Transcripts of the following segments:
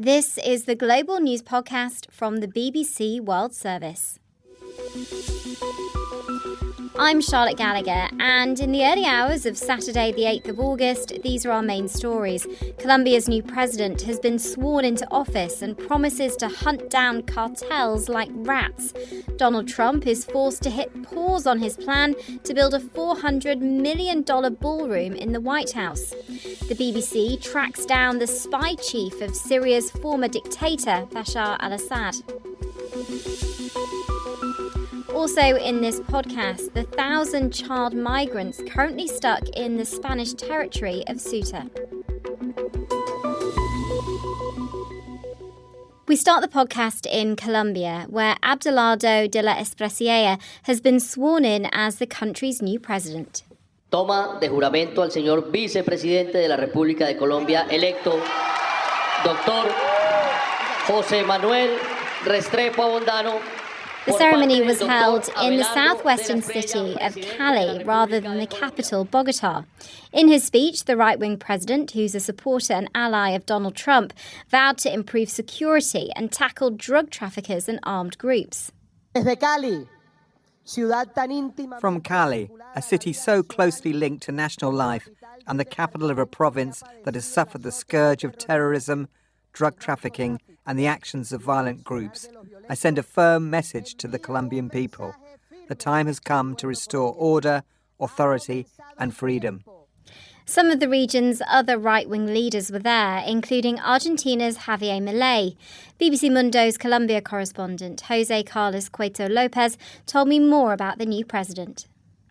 This is the Global News Podcast from the BBC World Service. I'm Charlotte Gallagher, and in the early hours of Saturday the 8th of August, these are our main stories. Colombia's new president has been sworn into office and promises to hunt down cartels like rats. Donald Trump is forced to hit pause on his plan to build a $400 million ballroom in the White House. The BBC tracks down the spy chief of Syria's former dictator, Bashar al-Assad. Also in this podcast, the 1,000 child migrants currently stuck in the Spanish territory of Ceuta. We start the podcast in Colombia, where Abelardo de la Espriella has been sworn in as the country's new president. Toma de juramento al señor vicepresidente de la República de Colombia, electo, Dr. José Manuel Restrepo Abondano. The ceremony was held in the southwestern city of Cali rather than the capital, Bogotá. In his speech, the right-wing president, who's a supporter and ally of Donald Trump, vowed to improve security and tackle drug traffickers and armed groups. From Cali, a city so closely linked to national life and the capital of a province that has suffered the scourge of terrorism, drug trafficking and the actions of violent groups, I send a firm message to the Colombian people. The time has come to restore order, authority and freedom. Some of the region's other right-wing leaders were there, including Argentina's Javier Milei. BBC Mundo's Colombia correspondent Jose Carlos Cueto Lopez told me more about the new president.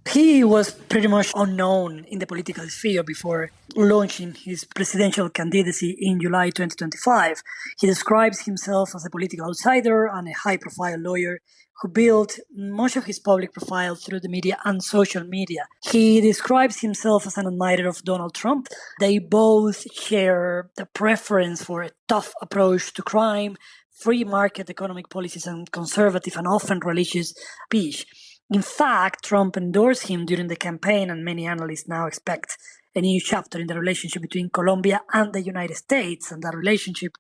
He was pretty much unknown in the political sphere before launching his presidential candidacy in July 2025. He describes himself as a political outsider and a high-profile lawyer who built much of his public profile through the media and social media. He describes himself as an admirer of Donald Trump. They both share the preference for a tough approach to crime, free market economic policies, and conservative and often religious speech. In fact, Trump endorsed him during the campaign, and many analysts now expect a new chapter in the relationship between Colombia and the United States. And that relationship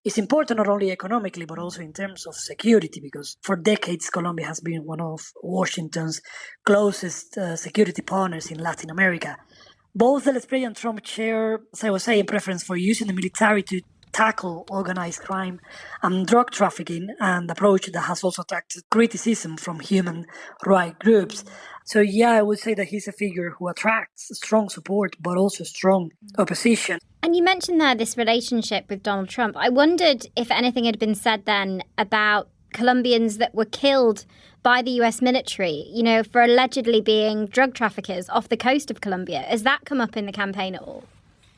is important not only economically, but also in terms of security, because for decades, Colombia has been one of Washington's closest security partners in Latin America. Both de la Espriella and Trump share, as I was saying, preference for using the military to tackle organized crime and drug trafficking, an approach that has also attracted criticism from human rights groups. So yeah, I would say that he's a figure who attracts strong support, but also strong opposition. And you mentioned there this relationship with Donald Trump. I wondered if anything had been said then about Colombians that were killed by the US military, for allegedly being drug traffickers off the coast of Colombia. Has that come up in the campaign at all?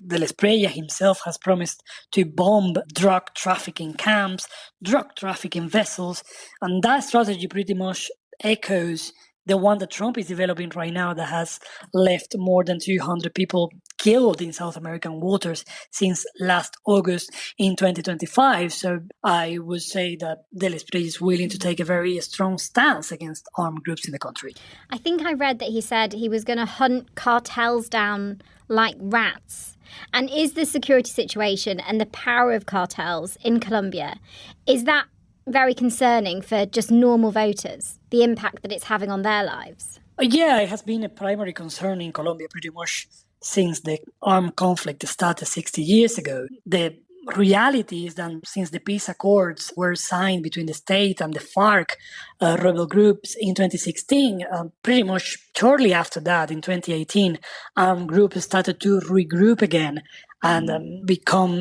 De la Espriella himself has promised to bomb drug trafficking camps, drug trafficking vessels, and that strategy pretty much echoes the one that Trump is developing right now that has left more than 200 people killed in South American waters since last August in 2025. So I would say that de la Espriella is willing to take a very strong stance against armed groups in the country. I think I read that he said he was going to hunt cartels down like rats. And is the security situation and the power of cartels in Colombia, is that very concerning for just normal voters, the impact that it's having on their lives? Yeah, it has been a primary concern in Colombia pretty much since the armed conflict started 60 years ago. The reality is that since the peace accords were signed between the state and the FARC rebel groups in 2016, pretty much shortly after that, in 2018, armed groups started to regroup again and become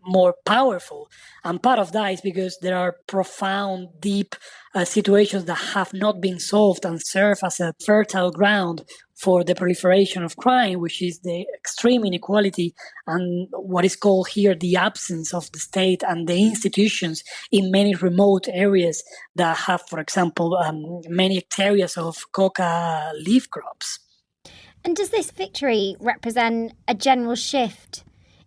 more powerful. And part of that is because there are profound, deep situations that have not been solved and serve as a fertile ground for the proliferation of crime, which is the extreme inequality and what is called here the absence of the state and the institutions in many remote areas that have, for example, many hectares of coca leaf crops. And does this victory represent a general shift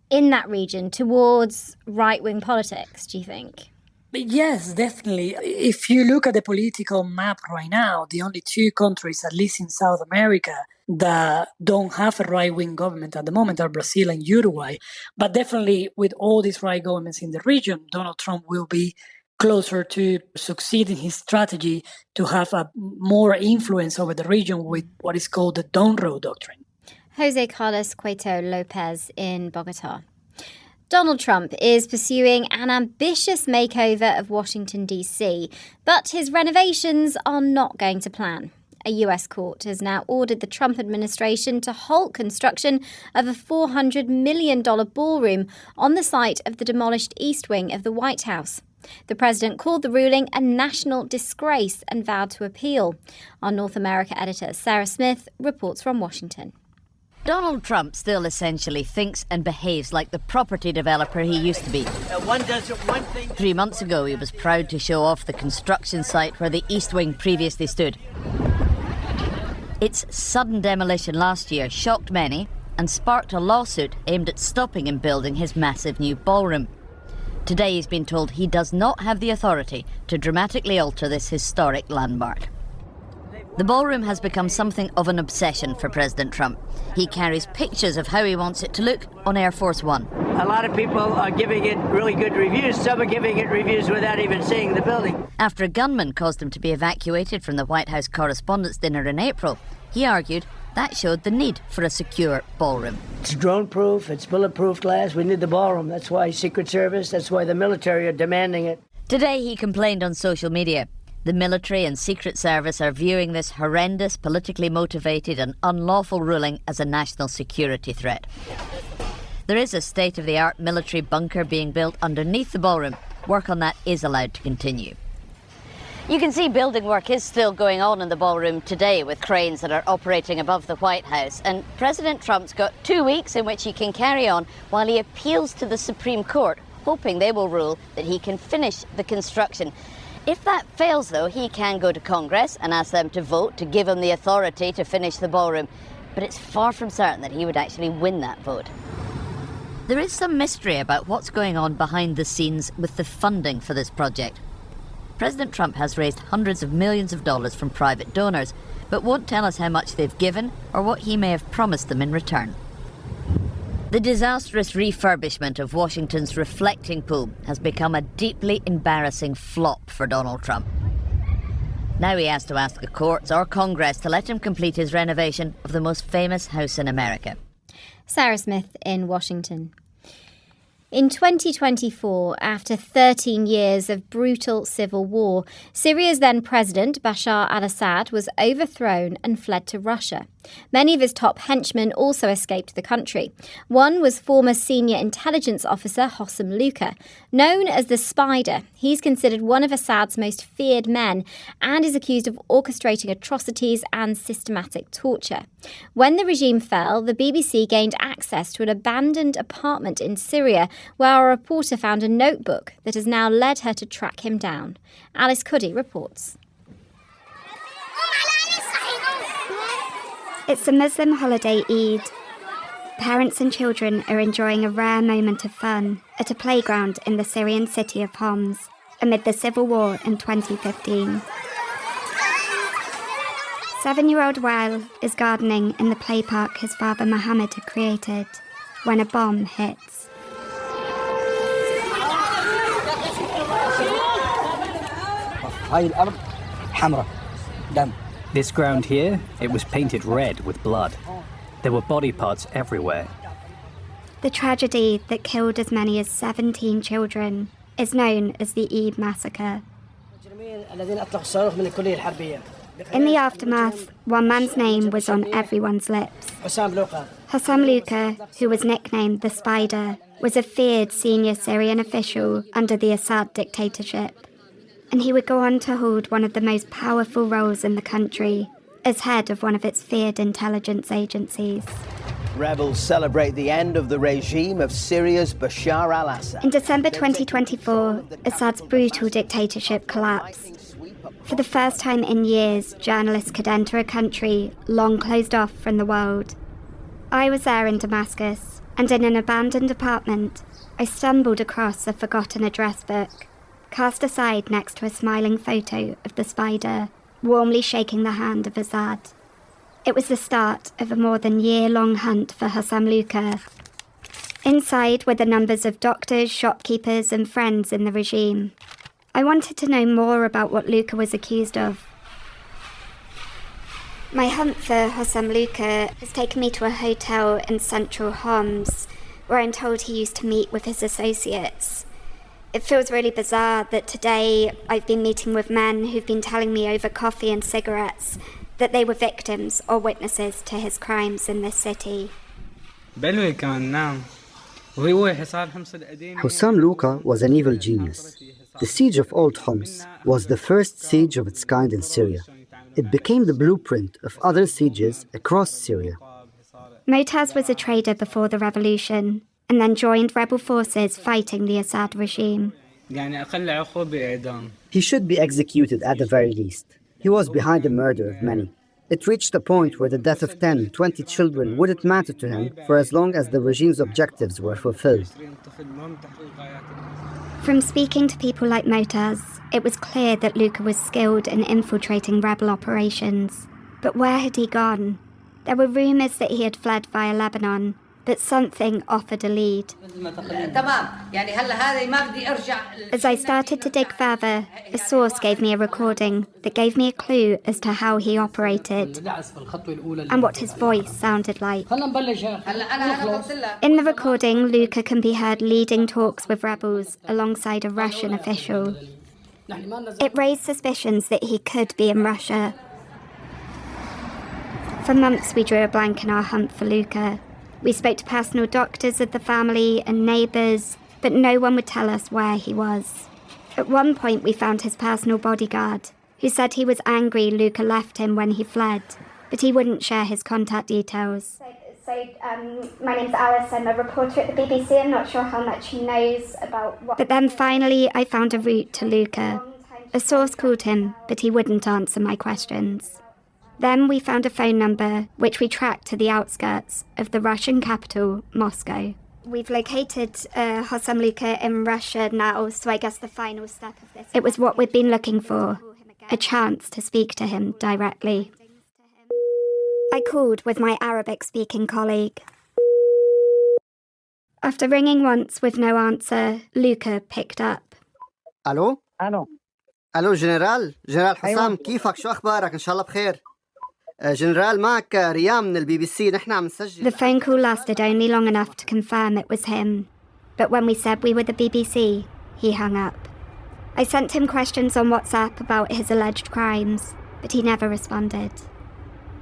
in that region towards right-wing politics, do you think? Yes, definitely. If you look at the political map right now, the only two countries, at least in South America, that don't have a right-wing government at the moment are Brazil and Uruguay. But definitely with all these right governments in the region, Donald Trump will be closer to succeed in his strategy to have a more influence over the region with what is called the Don't Row Doctrine. Jose Carlos Cueto Lopez in Bogota. Donald Trump is pursuing an ambitious makeover of Washington, D.C., but his renovations are not going to plan. A US court has now ordered the Trump administration to halt construction of a $400 million ballroom on the site of the demolished East Wing of the White House. The president called the ruling a national disgrace and vowed to appeal. Our North America editor Sarah Smith reports from Washington. Donald Trump still essentially thinks and behaves like the property developer he used to be. 3 months ago, he was proud to show off the construction site where the East Wing previously stood. Its sudden demolition last year shocked many and sparked a lawsuit aimed at stopping him building his massive new ballroom. Today, he's been told he does not have the authority to dramatically alter this historic landmark. The ballroom has become something of an obsession for President Trump. He carries pictures of how he wants it to look on Air Force One. A lot of people are giving it really good reviews. Some are giving it reviews without even seeing the building. After a gunman caused him to be evacuated from the White House Correspondents' Dinner in April, he argued that showed the need for a secure ballroom. It's drone-proof, it's bulletproof glass. We need the ballroom. That's why Secret Service, that's why the military are demanding it. Today, he complained on social media. The military and Secret Service are viewing this horrendous, politically motivated and unlawful ruling as a national security threat. There is a state-of-the-art military bunker being built underneath the ballroom. Work on that is allowed to continue. You can see building work is still going on in the ballroom today with cranes that are operating above the White House. And President Trump's got 2 weeks in which he can carry on while he appeals to the Supreme Court, hoping they will rule that he can finish the construction. If that fails, though, he can go to Congress and ask them to vote to give him the authority to finish the ballroom. But it's far from certain that he would actually win that vote. There is some mystery about what's going on behind the scenes with the funding for this project. President Trump has raised hundreds of millions of dollars from private donors, but won't tell us how much they've given or what he may have promised them in return. The disastrous refurbishment of Washington's reflecting pool has become a deeply embarrassing flop for Donald Trump. Now he has to ask the courts or Congress to let him complete his renovation of the most famous house in America. Sarah Smith in Washington. In 2024, after 13 years of brutal civil war, Syria's then president, Bashar al-Assad, was overthrown and fled to Russia. Many of his top henchmen also escaped the country. One was former senior intelligence officer Hossam Luka. Known as the Spider, he's considered one of Assad's most feared men and is accused of orchestrating atrocities and systematic torture. When the regime fell, the BBC gained access to an abandoned apartment in Syria where a reporter found a notebook that has now led her to track him down. Alice Cuddy reports. It's a Muslim holiday Eid. Parents and children are enjoying a rare moment of fun at a playground in the Syrian city of Homs amid the civil war in 2015. 7-year-old Wael is gardening in the play park his father Mohammed had created when a bomb hits. This ground here, it was painted red with blood. There were body parts everywhere. The tragedy that killed as many as 17 children is known as the Eid massacre. In the aftermath, one man's name was on everyone's lips. Hossam Luka, who was nicknamed the Spider, was a feared senior Syrian official under the Assad dictatorship. And he would go on to hold one of the most powerful roles in the country, as head of one of its feared intelligence agencies. Rebels celebrate the end of the regime of Syria's Bashar al-Assad. In December 2024, Assad's brutal dictatorship collapsed. For the first time in years, journalists could enter a country long closed off from the world. I was there in Damascus, and in an abandoned apartment, I stumbled across a forgotten address book, cast aside next to a smiling photo of the spider, warmly shaking the hand of Assad. It was the start of a more than year-long hunt for Hussam Luka. Inside were the numbers of doctors, shopkeepers and friends in the regime. I wanted to know more about what Luka was accused of. My hunt for Hussam Luka has taken me to a hotel in central Homs, where I'm told he used to meet with his associates. It feels really bizarre that today I've been meeting with men who've been telling me over coffee and cigarettes that they were victims or witnesses to his crimes in this city. Hussam Luka was an evil genius. The siege of Old Homs was the first siege of its kind in Syria. It became the blueprint of other sieges across Syria. Motaz was a trader before the revolution and then joined rebel forces fighting the Assad regime. He should be executed at the very least. He was behind the murder of many. It reached a point where the death of 10, 20 children wouldn't matter to him for as long as the regime's objectives were fulfilled. From speaking to people like Motaz, it was clear that Luka was skilled in infiltrating rebel operations. But where had he gone? There were rumours that he had fled via Lebanon, but something offered a lead. As I started to dig further, a source gave me a recording that gave me a clue as to how he operated and what his voice sounded like. In the recording, Luka can be heard leading talks with rebels alongside a Russian official. It raised suspicions that he could be in Russia. For months we drew a blank in our hunt for Luka. We spoke to personal doctors of the family and neighbours, but no one would tell us where he was. At one point we found his personal bodyguard, who said he was angry Luka left him when he fled, but he wouldn't share his contact details. My name's Alice, I'm a reporter at the BBC. I'm not sure how much he knows about what... But then finally I found a route to Luka. A source called him, but he wouldn't answer my questions. Then we found a phone number, which we tracked to the outskirts of the Russian capital, Moscow. We've located Hussam Luka in Russia now, so I guess the final step of this... It was what we'd been looking for, a chance to speak to him directly. I called with my Arabic-speaking colleague. After ringing once with no answer, Luka picked up. Hello? Hello, General حسام كيفك شو أخبارك إن شاء الله بخير جنرال معك ريام من الBBC نحن عم نسجل. The phone call lasted only long enough to confirm it was him. But when we said we were the BBC, he hung up. I sent him questions on WhatsApp about his alleged crimes, but he never responded.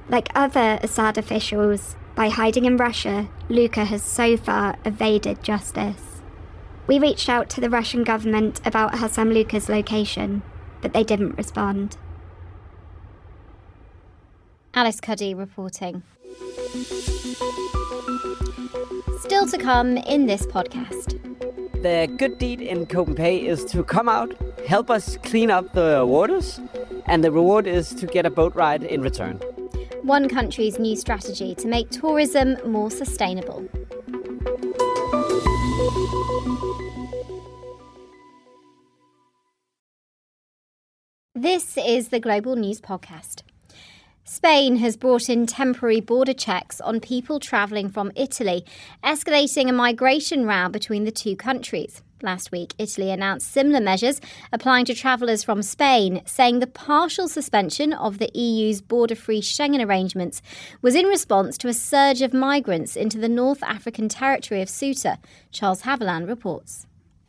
Like other Assad officials, by hiding in Russia, Luka has so far evaded justice. We reached out to the Russian government about Hussam Luka's location, but they didn't respond. Alice Cuddy reporting. Still to come in this podcast. The good deed in Copenhagen is to come out, help us clean up the waters, and the reward is to get a boat ride in return. One country's new strategy to make tourism more sustainable. This is the Global News Podcast. Spain has brought in temporary border checks on people travelling from Italy, escalating a migration row between the two countries. Last week, Italy announced similar measures applying to travellers from Spain, saying the partial suspension of the EU's border-free Schengen arrangements was in response to a surge of migrants into the North African territory of Ceuta. Charles Haviland reports.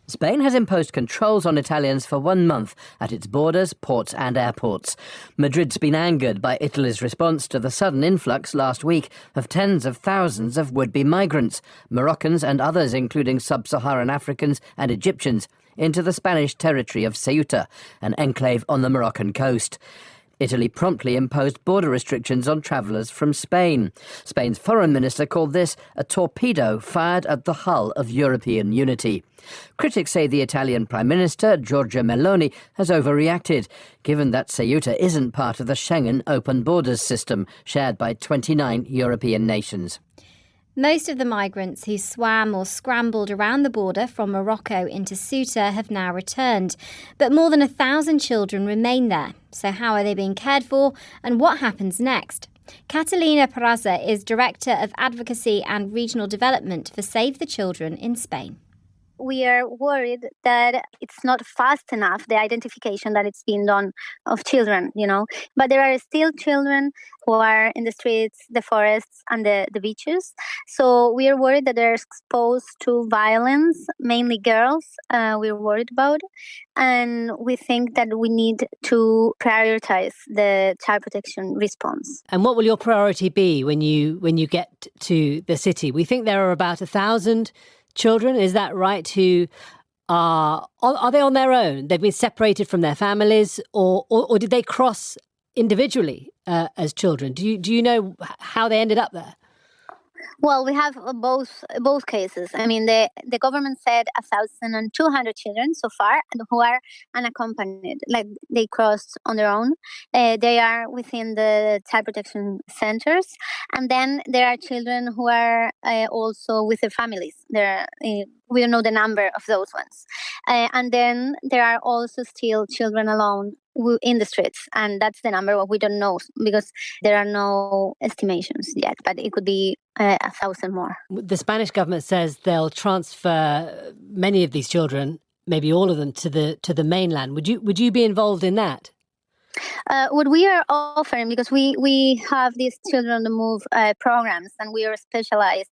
Spain has imposed controls on Italians for 1 month at its borders, ports and airports. Madrid's been angered by Italy's response to the sudden influx last week of tens of thousands of would-be migrants, Moroccans and others including sub-Saharan Africans and Egyptians, into the Spanish territory of Ceuta, an enclave on the Moroccan coast. Italy promptly imposed border restrictions on travellers from Spain. Spain's foreign minister called this a torpedo fired at the hull of European unity. Critics say the Italian Prime Minister, Giorgia Meloni, has overreacted, given that Ceuta isn't part of the Schengen open borders system shared by 29 European nations. Most of the migrants who swam or scrambled around the border from Morocco into Ceuta have now returned, but more than 1,000 children remain there. So how are they being cared for, and what happens next? Catalina Peraza is Director of Advocacy and Regional Development for Save the Children in Spain. We are worried that it's not fast enough, the identification that it's being done of children, But there are still children who are in the streets, the forests, and the beaches. So we are worried that they're exposed to violence, mainly girls, we're worried about. And we think that we need to prioritize the child protection response. And what will your priority be when you get to the city? We think there are about 1,000 children, is that right, who are they on their own? They've been separated from their families, or did they cross individually as children? Do you know how they ended up there? Well, we have both cases. I mean, the government said 1,200 children so far who are unaccompanied, like they crossed on their own. They are within the child protection centers. And then there are children who are also with their families. We don't know the number of those ones. And then there are also still children alone in the streets, and that's the number we don't know because there are no estimations yet, but it could be 1,000 more. The Spanish government says they'll transfer many of these children, maybe all of them, to the mainland. Would you be involved in that? What we are offering, because we have these Children on the Move programs, and we are specialized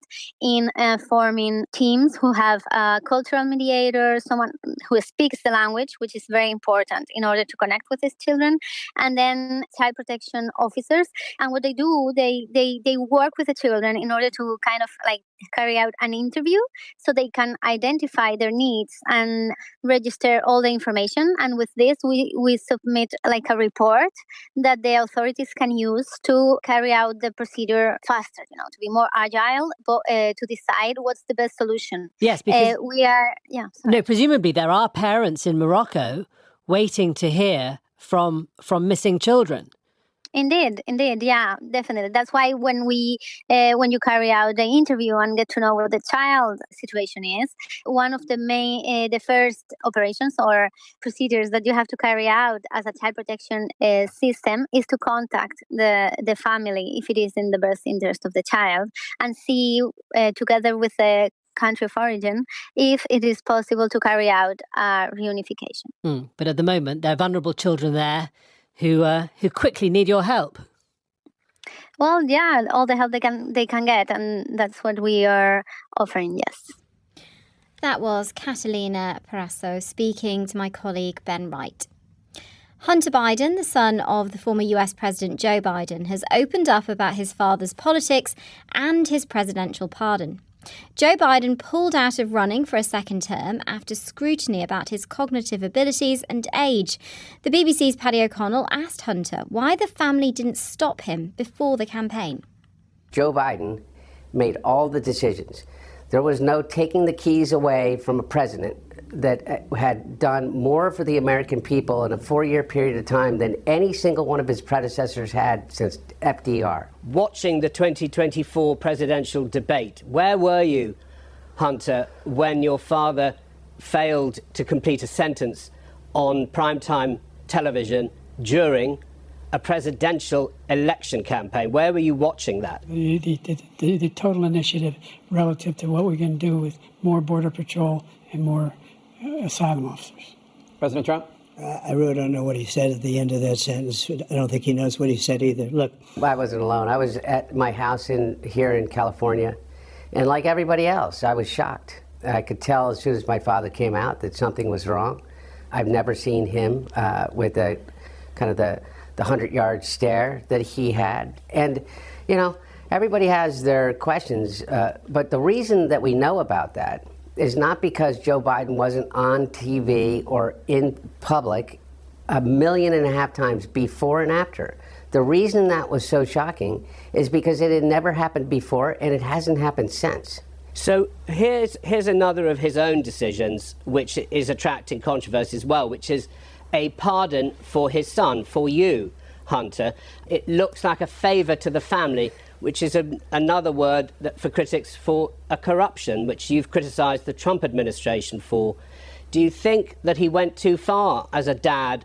in forming teams who have cultural mediators, someone who speaks the language, which is very important in order to connect with these children, and then child protection officers. And what they do, they work with the children in order to kind of like carry out an interview so they can identify their needs and register all the information. And with this, we submit like a report that the authorities can use to carry out the procedure faster, to be more agile, but to decide what's the best solution. Yes, because No, presumably there are parents in Morocco waiting to hear from missing children. Indeed, yeah, definitely. That's why when you carry out the interview and get to know what the child situation is, one of the first operations or procedures that you have to carry out as a child protection system is to contact the family if it is in the best interest of the child, and see together with the country of origin if it is possible to carry out reunification. But at the moment, there are vulnerable children there who quickly need your help. Well, yeah, all the help they can get, and that's what we are offering, yes. That was Catalina Peraza speaking to my colleague Ben Wright. Hunter Biden, the son of the former US President Joe Biden, has opened up about his father's politics and his presidential pardon. Joe Biden pulled out of running for a second term after scrutiny about his cognitive abilities and age. The BBC's Paddy O'Connell asked Hunter why the family didn't stop him before the campaign. Joe Biden made all the decisions. There was no taking the keys away from a president that had done more for the American people in a 4-year period of time than any single one of his predecessors had since FDR. Watching the 2024 presidential debate, where were you, Hunter, when your father failed to complete a sentence on primetime television during a presidential election campaign? Where were you watching that? The total initiative relative to what we're going to do with more Border Patrol and more asylum officers. President Trump? I really don't know what he said at the end of that sentence. I don't think he knows what he said either. Look. I wasn't alone. I was at my house here in California, and like everybody else, I was shocked. I could tell as soon as my father came out that something was wrong. I've never seen him with the 100-yard stare that he had. And, everybody has their questions, but the reason that we know about that is not because Joe Biden wasn't on TV or in public 1.5 million times before and after. The reason that was so shocking is because it had never happened before and it hasn't happened since. So here's another of his own decisions, which is attracting controversy as well, which is a pardon for his son, for you, Hunter. It looks like a favour to the family. which is another word for critics for a corruption, which you've criticised the Trump administration for. Do you think that he went too far as a dad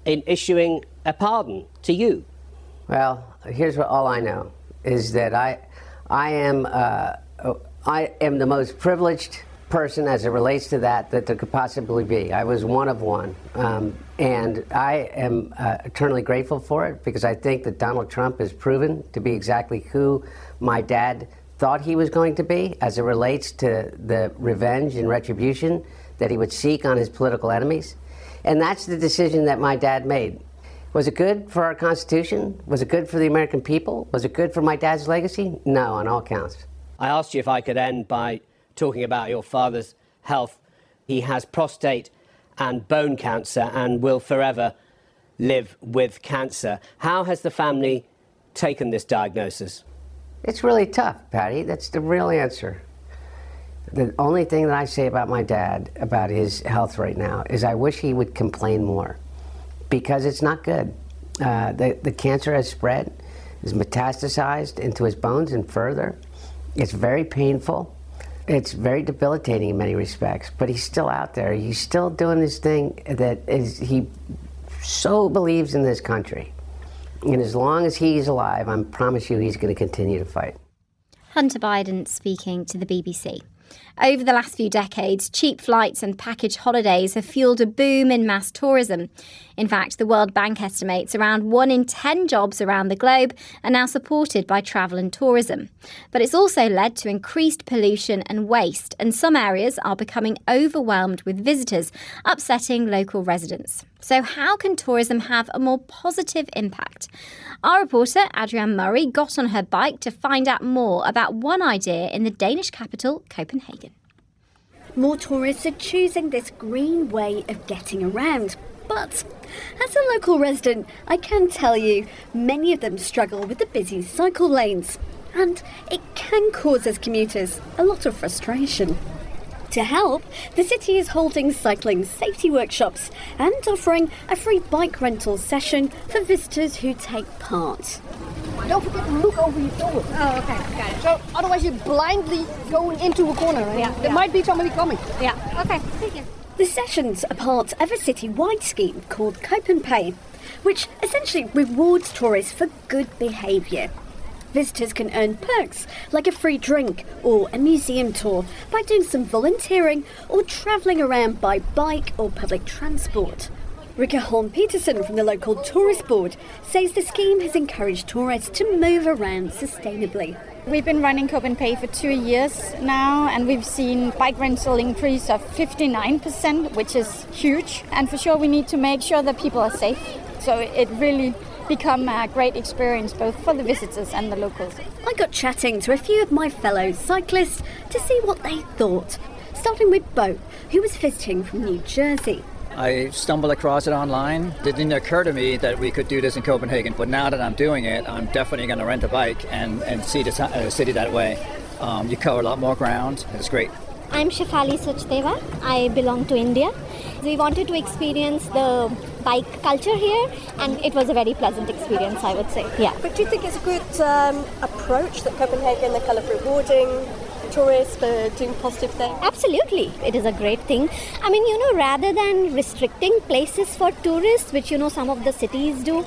in issuing a pardon to you? Well, here's what all I know is that I am the most privileged person as it relates to that there could possibly be. I was one of one. And I am eternally grateful for it because I think that Donald Trump has proven to be exactly who my dad thought he was going to be as it relates to the revenge and retribution that he would seek on his political enemies. And that's the decision that my dad made. Was it good for our Constitution? Was it good for the American people? Was it good for my dad's legacy? No, on all counts. I asked you if I could end by talking about your father's health. He has prostate and bone cancer and will forever live with cancer. How has the family taken this diagnosis? It's really tough, Patty. That's the real answer. The only thing that I say about my dad, about his health right now, is I wish he would complain more because it's not good. The cancer has spread, is metastasized into his bones and further. It's very painful. It's very debilitating in many respects, but he's still out there. He's still doing this thing that he so believes in this country. And as long as he's alive, I promise you he's going to continue to fight. Hunter Biden speaking to the BBC. Over the last few decades, cheap flights and package holidays have fueled a boom in mass tourism. In fact, the World Bank estimates around 1 in 10 jobs around the globe are now supported by travel and tourism. But it's also led to increased pollution and waste, and some areas are becoming overwhelmed with visitors, upsetting local residents. So how can tourism have a more positive impact? Our reporter, Adrienne Murray, got on her bike to find out more about one idea in the Danish capital, Copenhagen. More tourists are choosing this green way of getting around. But as a local resident, I can tell you, many of them struggle with the busy cycle lanes. And it can cause us commuters a lot of frustration. To help, the city is holding cycling safety workshops and offering a free bike rental session for visitors who take part. Don't forget to look over your shoulder. Oh, okay, got it. So otherwise you're blindly going into a corner. Right? Yeah, there might be somebody coming. Yeah, okay, thank you. The sessions are part of a city-wide scheme called Copenpay, which essentially rewards tourists for good behaviour. Visitors can earn perks like a free drink or a museum tour by doing some volunteering or travelling around by bike or public transport. Rikke Holm Petersen from the local tourist board says the scheme has encouraged tourists to move around sustainably. We've been running Copenpay for 2 years now, and we've seen bike rental increase of 59%, which is huge. And for sure, we need to make sure that people are safe. So it really become a great experience both for the visitors and the locals. I got chatting to a few of my fellow cyclists to see what they thought, starting with Bo, who was visiting from New Jersey. I stumbled across it online. It didn't occur to me that we could do this in Copenhagen, but now that I'm doing it, I'm definitely going to rent a bike and see the city that way. You cover a lot more ground. It's great. I'm Shefali Sachdeva. I belong to India. We wanted to experience the bike culture here, and it was a very pleasant experience, I would say. Yeah. But do you think it's a good approach that Copenhagen, they're kind of rewarding tourists for doing positive things? Absolutely. It is a great thing. I mean, rather than restricting places for tourists, which, some of the cities do.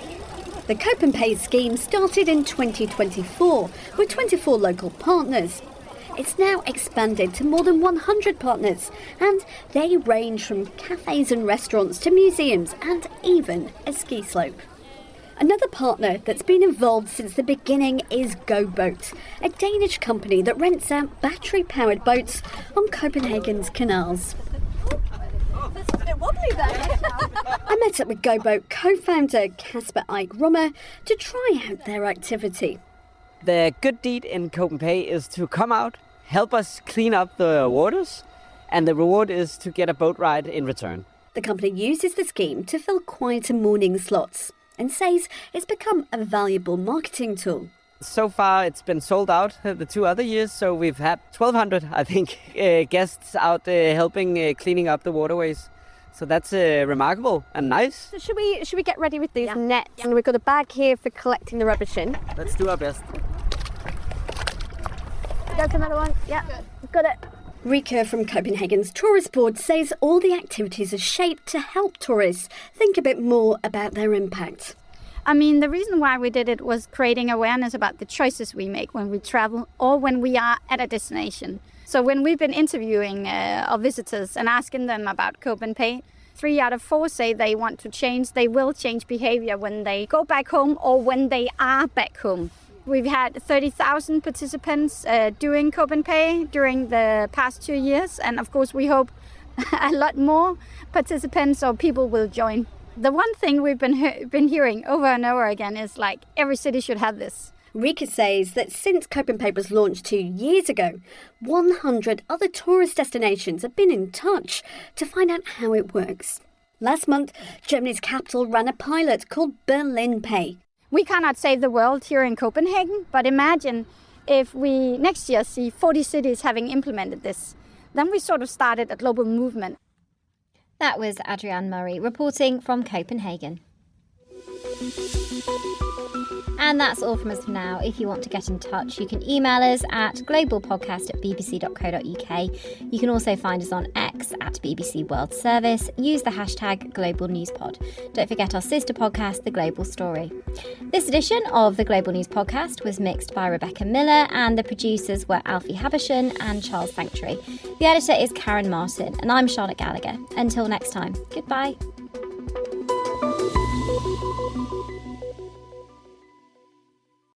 The Copenpay scheme started in 2024 with 24 local partners. It's now expanded to more than 100 partners, and they range from cafes and restaurants to museums and even a ski slope. Another partner that's been involved since the beginning is GoBoat, a Danish company that rents out battery-powered boats on Copenhagen's canals. I met up with GoBoat co-founder Kasper Eik Rummer to try out their activity. The good deed in Copenhagen is to come out, help us clean up the waters, and the reward is to get a boat ride in return. The company uses the scheme to fill quieter morning slots and says it's become a valuable marketing tool. So far it's been sold out the 2 other years, so we've had 1,200, I think, guests out helping cleaning up the waterways. So that's remarkable and nice. So should we get ready with these nets? And we've got a bag here for collecting the rubbish in. Let's do our best. That's another one. Yeah, got it. Rika from Copenhagen's tourist board says all the activities are shaped to help tourists think a bit more about their impact. I mean, the reason why we did it was creating awareness about the choices we make when we travel or when we are at a destination. So when we've been interviewing our visitors and asking them about Copenhagen, 3 out of 4 say they will change behavior when they go back home or when they are back home. We've had 30,000 participants doing Copenhagen during the past 2 years. And of course, we hope a lot more participants or people will join. The one thing we've been hearing over and over again is like every city should have this. Rika says that since Copenhagen was launched 2 years ago, 100 other tourist destinations have been in touch to find out how it works. Last month, Germany's capital ran a pilot called Berlin Pay. We cannot save the world here in Copenhagen, but imagine if we next year see 40 cities having implemented this. Then we sort of started a global movement. That was Adrienne Murray reporting from Copenhagen. And that's all from us for now. If you want to get in touch, you can email us at globalpodcast@bbc.co.uk. You can also find us on X at BBC World Service. Use the hashtag GlobalNewsPod. Don't forget our sister podcast, The Global Story. This edition of The Global News Podcast was mixed by Rebecca Miller, and the producers were Alfie Habershon and Charles Sanctuary. The editor is Karen Martin, and I'm Charlotte Gallagher. Until next time, goodbye.